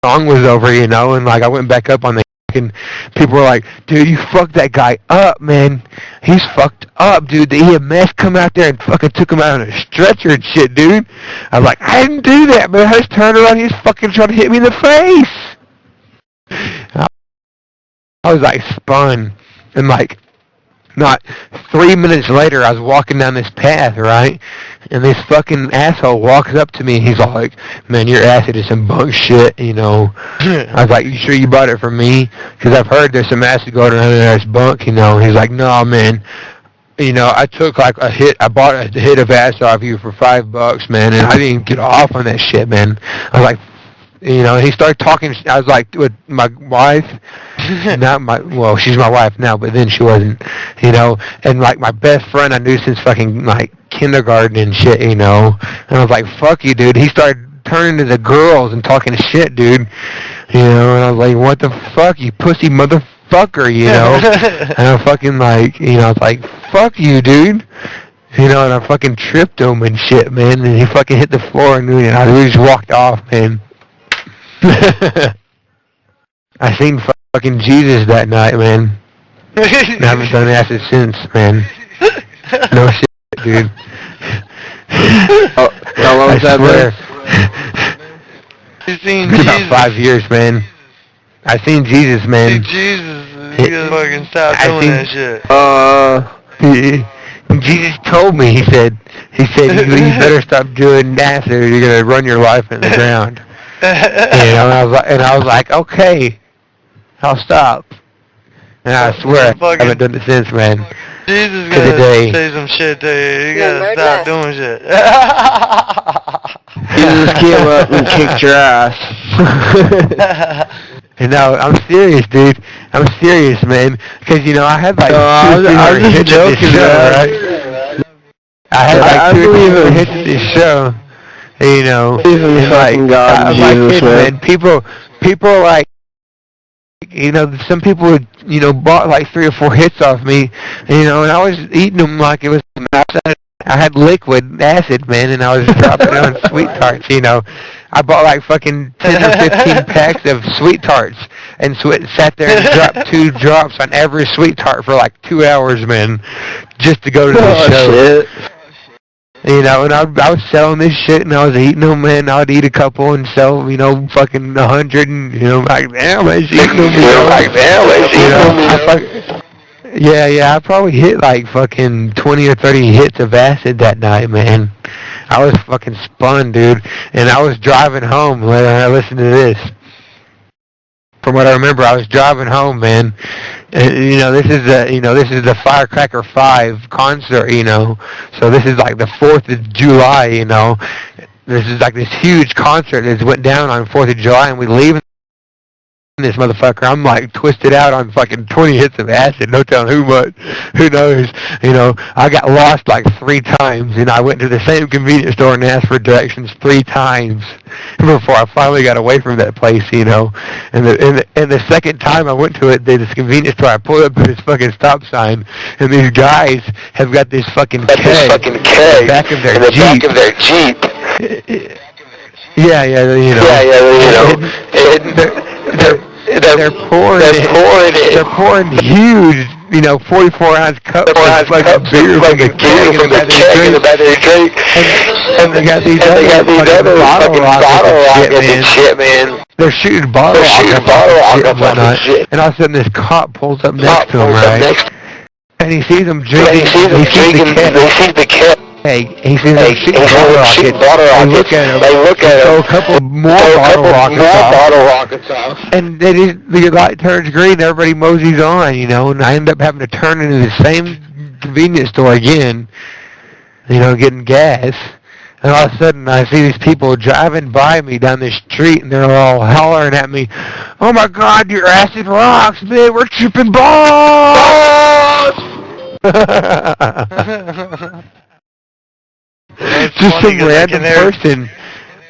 song was over, you know, and like I went back up on the and people were like, dude, you fucked that guy up, man. He's fucked up, dude. The EMS come out there and fucking took him out on a stretcher and shit, dude. I was like, I didn't do that, man. I just turned around and he's fucking trying to hit me in the face. I was like spun. And like, not 3 minutes later, I was walking down this path, right? And this fucking asshole walks up to me and he's like, man, your acid is some bunk shit, you know. I was like, you sure you bought it from me? Because I've heard there's some acid going around in there, it's bunk, you know. He's like, no, man. You know, I took like a hit, I bought a hit of acid off you for $5, man, and I didn't get off on that shit, man. I was like, you know, he started talking, I was like, with my wife, not my, well, she's my wife now, but then she wasn't, you know, and like my best friend I knew since fucking like kindergarten and shit, you know, and I was like, fuck you, dude. He started turning to the girls and talking shit, dude, you know, and I was like, what the fuck, you pussy motherfucker, you know, and I fucking like, you know, I was like, fuck you, dude. You know, and I fucking tripped him and shit, man, and he fucking hit the floor and we just walked off, man. I seen fucking Jesus that night, man. I haven't done acid since, man. No shit, dude. Oh, how long was that, man? You seen It's Jesus? about 5 years, man. I seen Jesus, man. See Jesus, you gotta fucking stop doing that shit. Jesus told me, he said, you better stop doing acid or you're gonna run your life in the ground. You know, and I was like, okay, I'll stop. And I swear, I haven't done it since, man. Jesus gotta say some shit to you. You gotta stop doing shit. Jesus came up and kicked your ass. And no, I'm serious, dude. I'm serious, man. Because, you know, I had like I was just joking, right? I had like 2 or 3 hits at this show. You know, like, God, I'm Jesus, like kidding, man. People are like, you know, some people would, you know, bought like 3 or 4 hits off me, you know, and I was eating them like it was, I had liquid acid, man, and I was dropping it on sweet tarts, you know. I bought like fucking 10 or 15 packs of sweet tarts and sat there and dropped 2 drops on every sweet tart for like 2 hours, man, just to go to the show. Shit. You know, and I was selling this shit, and I was eating them, man. I would eat a couple and sell, you know, fucking 100, and, you know, like, damn, I was eating them, you know, like, damn, I was eating them, yeah, I probably hit, like, fucking 20 or 30 hits of acid that night, man. I was fucking spun, dude, and I was driving home when I listened to this. From what I remember, I was driving home, man. You know, this is the Firecracker 5 concert, you know. So this is like the 4th of July, you know. This is like this huge concert that went down on 4th of July, and we leave this motherfucker. I'm like twisted out on fucking 20 hits of acid, no telling who knows. You know, I got lost like 3 times, and I went to the same convenience store and asked for directions 3 times before I finally got away from that place, you know. And the second time I went to it, this convenience store, I pulled up to this fucking stop sign, and these guys have got this fucking keg in the back of their Jeep. Yeah, you know. They're pouring huge, you know, 44-ounce cups of fucking beer from the keg in the back of their drink. And they got these other bottle rockets and shit, man. They're shooting bottle rockets and whatnot. And all of a sudden this cop pulls up next to him, right? And he sees them drinking, he sees the keg. He sees them shooting bottle rockets. They look at him. Throw a couple more bottle rockets off. And the light turns green, everybody moseys on, you know, and I end up having to turn into the same convenience store again, you know, getting gas. And all of a sudden I see these people driving by me down the street, and they're all hollering at me, "Oh my God, your acid rocks, man, we're tripping balls!" Just some random person